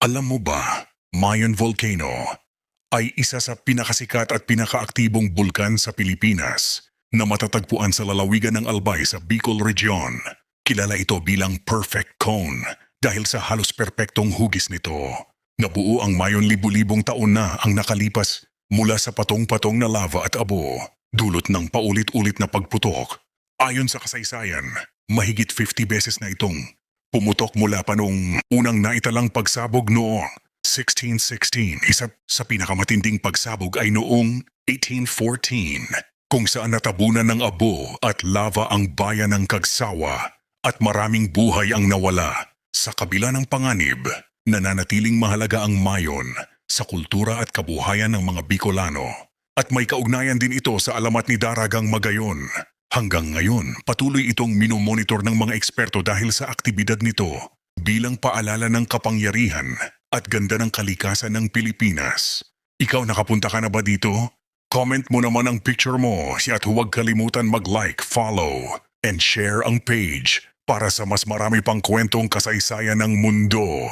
Alam mo ba, Mayon Volcano ay isa sa pinakasikat at pinakaaktibong bulkan sa Pilipinas na matatagpuan sa lalawigan ng Albay sa Bicol Region. Kilala ito bilang perfect cone dahil sa halos perpektong hugis nito. Nabuo ang Mayon libu-libong taon na ang nakalipas mula sa patong-patong na lava at abo, dulot ng paulit-ulit na pagputok. Ayon sa kasaysayan, mahigit 50 beses na itong pumutok mula pa noong unang naitalang pagsabog noong 1616. Isa sa pinakamatinding pagsabog ay noong 1814, kung saan natabunan ng abo at lava ang bayan ng Cagsawa at maraming buhay ang nawala. Sa kabila ng panganib, nananatiling mahalaga ang Mayon sa kultura at kabuhayan ng mga Bicolano. At may kaugnayan din ito sa alamat ni Daragang Magayon. Hanggang ngayon, patuloy itong minomonitor ng mga eksperto dahil sa aktibidad nito bilang paalala ng kapangyarihan at ganda ng kalikasan ng Pilipinas. Ikaw, nakapunta ka na ba dito? Comment mo naman ang picture mo at huwag kalimutan mag-like, follow, and share ang page para sa mas marami pang kwentong kasaysayan ng mundo.